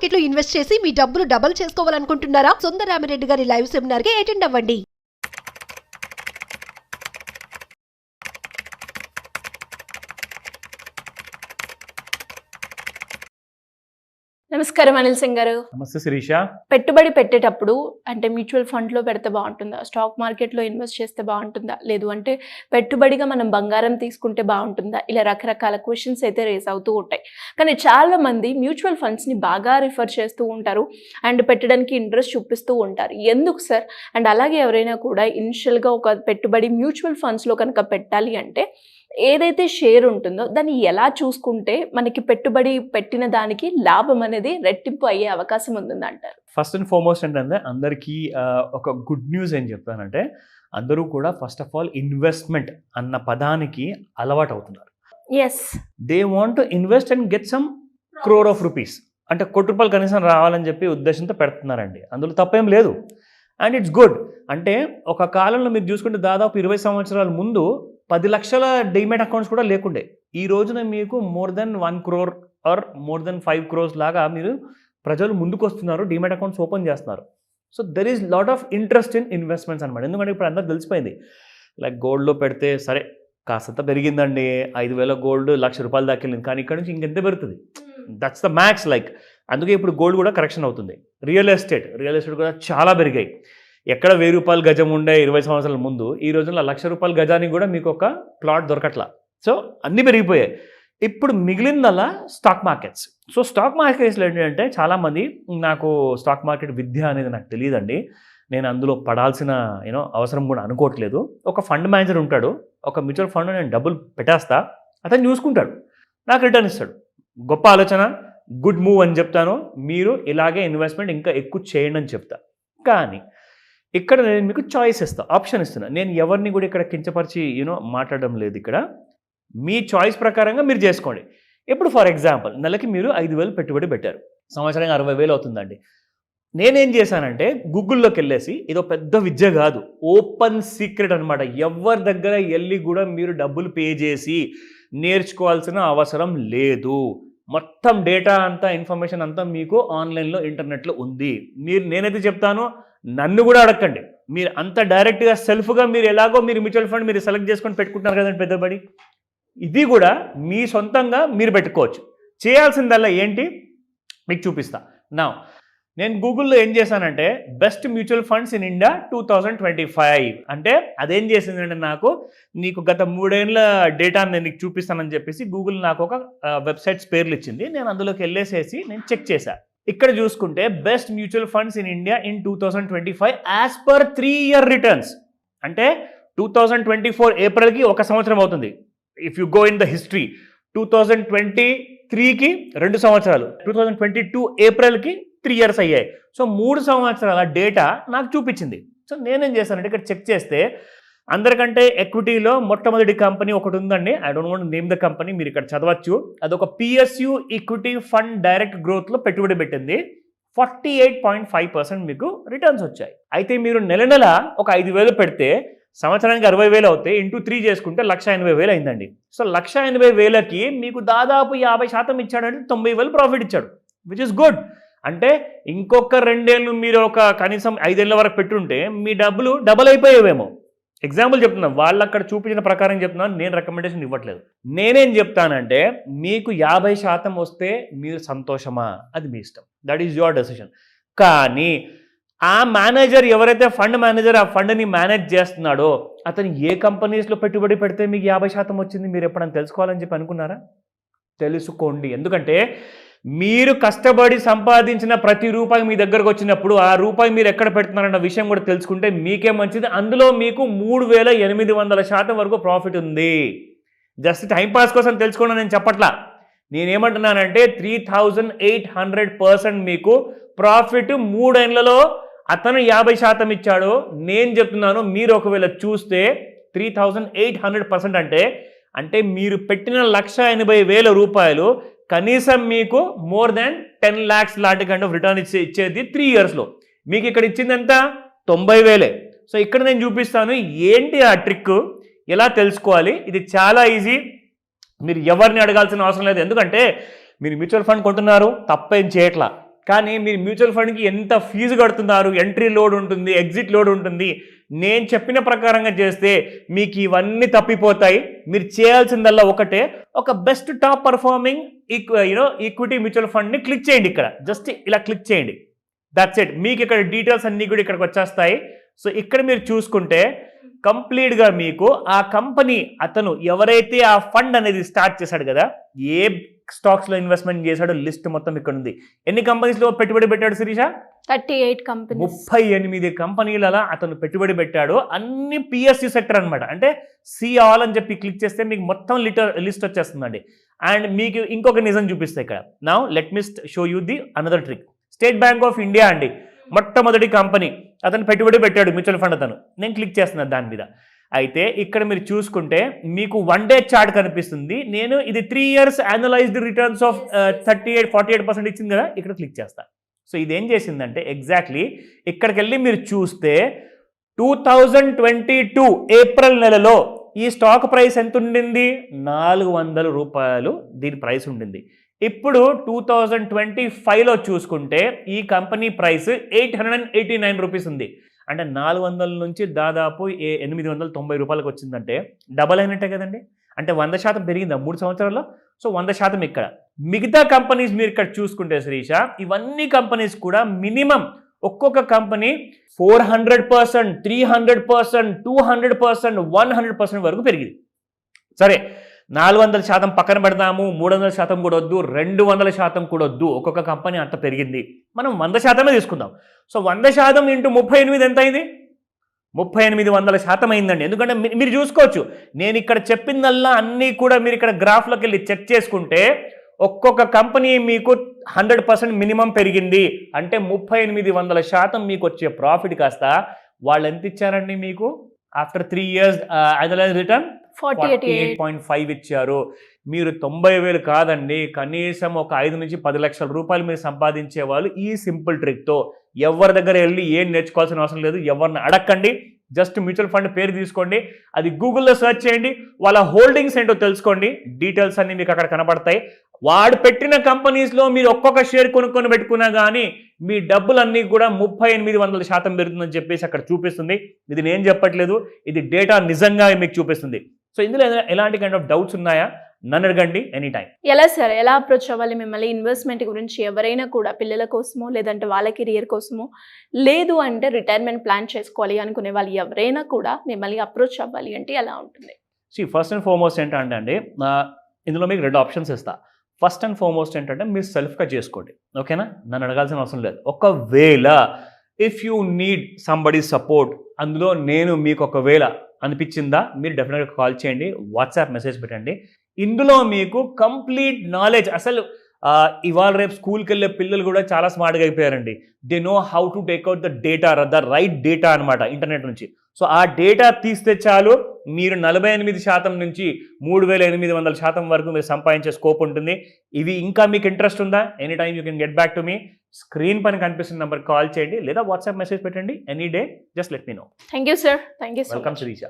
Market లో invest చేసి మీ డబ్బులు డబుల్ చేసుకోవాలనుకుంటున్నారా? సుందరరామిరెడ్డి గారి లైవ్ సెమినార్ కి అటెండ్ అవ్వండి. నమస్కారం అనిల్ సింగ్ గారు. నమస్తే శిరీష. పెట్టుబడి పెట్టేటప్పుడు అంటే మ్యూచువల్ ఫండ్లో పెడితే బాగుంటుందా, స్టాక్ మార్కెట్లో ఇన్వెస్ట్ చేస్తే బాగుంటుందా, లేదు అంటే పెట్టుబడిగా మనం బంగారం తీసుకుంటే బాగుంటుందా, ఇలా రకరకాల క్వశ్చన్స్ అయితే రేస్ అవుతూ ఉంటాయి. కానీ చాలా మంది మ్యూచువల్ ఫండ్స్ని బాగా రిఫర్ చేస్తూ ఉంటారు అండ్ పెట్టడానికి ఇంట్రెస్ట్ చూపిస్తూ ఉంటారు. ఎందుకు సార్? అండ్ అలాగే ఎవరైనా కూడా ఇనిషియల్గా ఒక పెట్టుబడి మ్యూచువల్ ఫండ్స్లో కనుక పెట్టాలి అంటే ఏదైతే షేర్ ఉంటుందో దాన్ని ఎలా చూసుకుంటే మనకి పెట్టుబడి పెట్టిన దానికి లాభం అనేది రెట్టింపు అయ్యే అవకాశం ఉంటుందంటారు? ఫస్ట్ అండ్ ఫార్మోస్ట్ ఏంటంటే అందరికీ ఒక గుడ్ న్యూస్ ఏం చెప్తానంటే, అందరూ కూడా ఫస్ట్ ఆఫ్ ఆల్ ఇన్వెస్ట్మెంట్ అన్న పదానికి అలవాటు అవుతున్నారు. Yes, they want to invest and get some crore of rupees, అంటే ₹1 కనీసం రావాలని చెప్పి ఉద్దేశంతో పెడుతున్నారండి. అందులో తప్పేం లేదు అండ్ ఇట్స్ గుడ్. అంటే ఒక కాలంలో మీరు చూసుకుంటే దాదాపు 20 సంవత్సరాల ముందు 10 లక్షల డీమెట్ అకౌంట్స్ కూడా లేకుండే. ఈ రోజున మీకు more than 1 crore or more than 5 crores లాగా మీరు ప్రజలు ముందుకు వస్తున్నారు, డీమెట్ అకౌంట్స్ ఓపెన్ చేస్తున్నారు. So there is lot of interest in investments అనమాట. ఎందుకంటే ఇప్పుడు అందరూ తెలిసిపోయింది, లైక్ గోల్డ్లో పెడితే సరే కాస్తంత పెరిగిందండి, 5,000 గోల్డ్ ₹1,00,000 దాకా వెళ్ళింది, కానీ ఇక్కడ నుంచి ఇంకెంత పెరుగుతుంది? That's the max. లైక్ అందుకే ఇప్పుడు గోల్డ్ కూడా కరెక్షన్ అవుతుంది. రియల్ ఎస్టేట్ కూడా చాలా పెరిగాయి. ఎక్కడ ₹1,000 గజం ఉండే 20 సంవత్సరాల ముందు, ఈ రోజుల్లో ₹1,00,000 గజానికి కూడా మీకు ఒక ప్లాట్ దొరకట్లా. సో అన్నీ పెరిగిపోయాయి. ఇప్పుడు మిగిలిందల్లా స్టాక్ మార్కెట్స్. సో స్టాక్ మార్కెట్స్లో ఏంటంటే చాలామంది, నాకు స్టాక్ మార్కెట్ విద్య అనేది నాకు తెలియదండి, నేను అందులో పడాల్సిన అవసరం కూడా అనుకోవట్లేదు. ఒక ఫండ్ మేనేజర్ ఉంటాడు, ఒక మ్యూచువల్ ఫండ్ నేను డబ్బులు పెట్టేస్తా, అతను చూసుకుంటాడు, నాకు రిటర్న్ ఇస్తాడు. గొప్ప ఆలోచన, గుడ్ మూవ్ అని చెప్తాను. మీరు ఇలాగే ఇన్వెస్ట్మెంట్ ఇంకా ఎక్కువ చేయండి అని చెప్తా. కానీ ఇక్కడ నేను మీకు చాయిస్ ఇస్తాను, ఆప్షన్ ఇస్తున్నా. నేను ఎవరిని కూడా ఇక్కడ కించపరిచి మాట్లాడడం లేదు. ఇక్కడ మీ చాయిస్ ప్రకారంగా మీరు చేసుకోండి. ఇప్పుడు ఫర్ ఎగ్జాంపుల్ నెలకి మీరు 5,000 పెట్టుబడి పెట్టారు, సంవత్సరానికి 60,000 అవుతుందండి. నేనేం చేశానంటే గూగుల్లోకి వెళ్ళేసి, ఇదో పెద్ద విద్య కాదు, ఓపెన్ సీక్రెట్ అనమాట, ఎవరి దగ్గర వెళ్ళి కూడా మీరు డబ్బులు పే చేసి నేర్చుకోవాల్సిన అవసరం లేదు. మొత్తం డేటా అంతా, ఇన్ఫర్మేషన్ అంతా మీకు ఆన్లైన్లో ఇంటర్నెట్లో ఉంది. నేనైతే చెప్తాను, నన్ను కూడా అడగండి. మీరు అంత డైరెక్ట్గా సెల్ఫ్గా మీరు ఎలాగో మీరు మ్యూచువల్ ఫండ్ మీరు సెలెక్ట్ చేసుకొని పెట్టుకుంటున్నారు కదండి పెద్దబడి, ఇది కూడా మీ సొంతంగా మీరు పెట్టుకోవచ్చు. చేయాల్సిందల్లా ఏంటి మీకు చూపిస్తా. నా నేను గూగుల్లో ఏం చేశానంటే best mutual funds in India 2025 అంటే అదేం చేసిందంటే, నీకు గత 3 ఏళ్ళ డేటా నేను నీకు చూపిస్తానని చెప్పేసి గూగుల్ నాకు ఒక వెబ్సైట్స్ పేర్లు ఇచ్చింది. నేను అందులోకి వెళ్ళేసేసి నేను చెక్ చేశాను. ఇక్కడ చూసుకుంటే best mutual funds in India in 2025 as per 3-year returns. అంటే 2024 ఏప్రిల్కి 1 సంవత్సరం అవుతుంది. If you go in the history, 2023కి 2 సంవత్సరాలు, 2022 ఏప్రిల్కి 3 years అయ్యాయి. సో 3 సంవత్సరాల డేటా నాకు చూపించింది. సో నేనేం చేశానంటే ఇక్కడ చెక్ చేస్తే, అందరికంటే ఎక్విటీలో మొట్టమొదటి కంపెనీ ఒకటి ఉందండి, I don't want name the company, మీరు ఇక్కడ చదవచ్చు. అదొక PSU ఈక్విటీ ఫండ్ డైరెక్ట్ గ్రోత్లో పెట్టుబడి పెట్టింది. 48.5% మీకు రిటర్న్స్ వచ్చాయి. అయితే మీరు నెల ఒక 5,000 పెడితే సంవత్సరానికి 60,000 అవుతాయి, ఇంటూ 3 చేసుకుంటే 1,80,000 అయిందండి. సో 1,80,000కి మీకు దాదాపు 50% ఇచ్చాడంటే 90,000 ప్రాఫిట్ ఇచ్చాడు, విచ్ ఇస్ గుడ్. అంటే ఇంకొక 2 ఏళ్ళు మీరు ఒక కనీసం 5 ఏళ్ళ వరకు పెట్టుంటే మీ డబ్బులు డబల్ అయిపోయేవేమో. ఎగ్జాంపుల్ చెప్తున్నాను, వాళ్ళు అక్కడ చూపించిన ప్రకారం చెప్తున్నాను, నేను రికమెండేషన్ ఇవ్వట్లేదు. నేనేం చెప్తానంటే, మీకు 50% వస్తే మీరు సంతోషమా, అది మీ ఇష్టం, దట్ ఈజ్ యువర్ డెసిషన్. కానీ ఆ మేనేజర్, ఎవరైతే ఫండ్ మేనేజర్ ఆ ఫండ్ని మేనేజ్ చేస్తున్నాడో, అతను ఏ కంపెనీస్లో పెట్టుబడి పెడితే మీకు 50% వచ్చింది మీరు ఎప్పుడైనా తెలుసుకోవాలని చెప్పి అనుకున్నారా? తెలుసుకోండి. ఎందుకంటే మీరు కష్టపడి సంపాదించిన ప్రతి రూపాయి మీ దగ్గరకు వచ్చినప్పుడు ఆ రూపాయి మీరు ఎక్కడ పెడుతున్నారన్న విషయం కూడా తెలుసుకుంటే మీకే మంచిది. అందులో మీకు 3,800% వరకు ప్రాఫిట్ ఉంది. జస్ట్ టైంపాస్ కోసం తెలుసుకోండి నేను చెప్పట్లా. నేనేమంటున్నానంటే 3,800% మీకు ప్రాఫిట్ 3 ఏళ్లలో. అతను 50% ఇచ్చాడు, నేను చెప్తున్నాను మీరు ఒకవేళ చూస్తే 3,800% అంటే మీరు పెట్టిన 1,80,000 రూపాయలు కనీసం మీకు మోర్ దాన్ 10 lakhs లాంటి కైండ్ ఆఫ్ రిటర్న్ ఇచ్చేది 3 yearsలో. మీకు ఇక్కడ ఇచ్చింది ఎంత? 90,000. సో ఇక్కడ నేను చూపిస్తాను ఏంటి ఆ ట్రిక్, ఎలా తెలుసుకోవాలి. ఇది చాలా ఈజీ, మీరు ఎవరిని అడగాల్సిన అవసరం లేదు. ఎందుకంటే మీరు మ్యూచువల్ ఫండ్ కొంటున్నారు, తప్పేం చేయట్లా, కానీ మీరు మ్యూచువల్ ఫండ్కి ఎంత ఫీజు కడుతున్నారు, ఎంట్రీ లోడ్ ఉంటుంది, ఎగ్జిట్ లోడ్ ఉంటుంది. నేను చెప్పిన ప్రకారంగా చేస్తే మీకు ఇవన్నీ తప్పిపోతాయి. మీరు చేయాల్సిందల్లా ఒకటే, ఒక best top performing equity mutual ఫండ్ని క్లిక్ చేయండి. ఇక్కడ జస్ట్ ఇలా క్లిక్ చేయండి, దట్స్ ఇట్. మీకు ఇక్కడ డీటెయిల్స్ అన్నీ కూడా ఇక్కడికి వచ్చేస్తాయి. సో ఇక్కడ మీరు చూసుకుంటే కంప్లీట్గా మీకు ఆ కంపెనీ అతను ఎవరైతే ఆ ఫండ్ అనేది స్టార్ట్ చేశాడు కదా, ఏ స్టాక్స్లో ఇన్వెస్ట్మెంట్ చేశాడో లిస్ట్ మొత్తం ఇక్కడ ఉంది. ఎన్ని కంపెనీస్లో పెట్టుబడి పెట్టాడు శిరీష? 38 కంపెనీస్, 38 కంపెనీలలో అతను పెట్టుబడి పెట్టాడు. అన్ని పిఎస్సి సెక్టర్ అనమాట. అంటే సి ఆల్ అని చెప్పి క్లిక్ చేస్తే మీకు మొత్తం లిస్ట్ వచ్చేస్తుందండి. అండ్ మీకు ఇంకొక నిజం చూపిస్తాయి ఇక్కడ. Now let me show you the another trick. State bank of India అండి, మొట్టమొదటి కంపెనీ. అతను పెట్టుబడి పెట్టాడు మ్యూచువల్ ఫండ్ అతను. నేను క్లిక్ చేస్తున్నాను దాని మీద. అయితే ఇక్కడ మీరు చూసుకుంటే మీకు 1 డే చార్ట్ కనిపిస్తుంది. నేను ఇది 3 years యాన్యువలైజ్డ్ రిటర్న్స్ ఆఫ్ 48% ఇచ్చింది కదా, ఇక్కడ క్లిక్ చేస్తాను. సో ఇదేం చేసిందంటే ఎగ్జాక్ట్లీ ఇక్కడికి వెళ్ళి మీరు చూస్తే 2022 ఏప్రిల్ నెలలో ఈ స్టాక్ ప్రైస్ ఎంత ఉండింది? 400 రూపాయలు దీని ప్రైస్ ఉండింది. ఇప్పుడు 2025లో చూసుకుంటే ఈ కంపెనీ ప్రైస్ 889 రూపీస్ ఉంది. అంటే 400 నుంచి దాదాపు 890 రూపాయలకు వచ్చిందంటే డబల్ అయినట్టే కదండి. అంటే 100% పెరిగిందా 3 సంవత్సరాల్లో? సో 100% ఇక్కడ. మిగతా కంపెనీస్ మీరు ఇక్కడ చూసుకుంటే శ్రీష, ఇవన్నీ కంపెనీస్ కూడా మినిమం ఒక్కొక్క కంపెనీ 400%, 300%, 200%, 100% వరకు పెరిగింది. సరే, 400% పక్కన పెడదాము, 300% కూడా వద్దు, 200% కూడా వద్దు. ఒక్కొక్క కంపెనీ అంత పెరిగింది, మనం 100% తీసుకుందాం. సో 100% ఇంటూ 38 ఎంత అయింది? 3800% అయిందండి. ఎందుకంటే మీరు చూసుకోవచ్చు, నేను ఇక్కడ చెప్పిందల్లా అన్నీ కూడా మీరు ఇక్కడ గ్రాఫ్లోకి వెళ్ళి చెక్ చేసుకుంటే ఒక్కొక్క కంపెనీ మీకు 100% మినిమం పెరిగింది. అంటే 3800% మీకు వచ్చే ప్రాఫిట్ కాస్త వాళ్ళు ఎంత ఇచ్చారండి మీకు? ఆఫ్టర్ 3 years యాన్యువలైజ్డ్ రిటర్న్ 48.5 ఇచ్చారు. మీరు 90,000 కాదండి, కనీసం ఒక 5 నుంచి 10 లక్షల రూపాయలు మీరు సంపాదించే వాళ్ళు ఈ సింపుల్ ట్రిక్తో. ఎవరి దగ్గర వెళ్ళి ఏం నేర్చుకోవాల్సిన అవసరం లేదు, ఎవరిని అడగండి. జస్ట్ మ్యూచువల్ ఫండ్ పేరు తీసుకోండి, అది గూగుల్లో సెర్చ్ చేయండి, వాళ్ళ హోల్డింగ్స్ ఏంటో తెలుసుకోండి. డీటెయిల్స్ అన్ని మీకు అక్కడ కనపడతాయి. వాడు పెట్టిన కంపెనీస్లో మీరు ఒక్కొక్క షేర్ కొనుక్కొని పెట్టుకున్నా కానీ మీ డబ్బులన్నీ కూడా 3800% పెరుగుతుందని చెప్పేసి అక్కడ చూపిస్తుంది. ఇది నేను చెప్పట్లేదు, ఇది డేటా నిజంగా మీకు చూపిస్తుంది. సో ఇందులో ఎలాంటి కైండ్ ఆఫ్ డౌట్స్ ఉన్నాయా? నన్ను అడగండి ఎనీ టైం. ఎలా సార్, ఎలా అప్రోచ్ అవ్వాలి మిమ్మల్ని? ఇన్వెస్ట్మెంట్ గురించి ఎవరైనా కూడా పిల్లల కోసమో, లేదంటే వాళ్ళ కెరియర్ కోసమో, లేదు అంటే రిటైర్మెంట్ ప్లాన్ చేసుకోవాలి అనుకునే వాళ్ళు ఎవరైనా కూడా మిమ్మల్ని అప్రోచ్ అవ్వాలి అంటే ఎలా ఉంటుంది? ఫస్ట్ అండ్ ఫార్మోస్ట్ ఏంటంటే అండి, ఇందులో మీకు 2 ఆప్షన్స్ ఇస్తా. ఫస్ట్ అండ్ ఫార్మోస్ట్ ఏంటంటే మీరు సెల్ఫ్గా చేసుకోండి, ఓకేనా? నన్ను అడగాల్సిన అవసరం లేదు. ఒకవేళ if you need somebody support, అందులో నేను మీకు ఒకవేళ అనిపించిందా, మీరు డెఫినెట్గా కాల్ చేయండి, వాట్సాప్ మెసేజ్ పెట్టండి. ఇందులో మీకు కంప్లీట్ నాలెడ్జ్. అసలు ఇవాళ రేపు స్కూల్కి వెళ్ళే పిల్లలు కూడా చాలా స్మార్ట్గా అయిపోయారండి. They know how to take out the data, the right data అనమాట ఇంటర్నెట్ నుంచి. సో ఆ డేటా తీస్తే చాలు, మీరు 48% నుంచి 3800% వరకు మీరు సంపాదించే స్కోప్ ఉంటుంది. ఇవి ఇంకా మీకు ఇంట్రెస్ట్ ఉందా? Any time you can get back to me. Screen పైన కనిపిస్తున్న నెంబర్ కాల్ చేయండి, లేదా వాట్సాప్ మెసేజ్ పెట్టండి. Any day, just let me know. Thank you sir. Thank you so much. Welcome Srisha.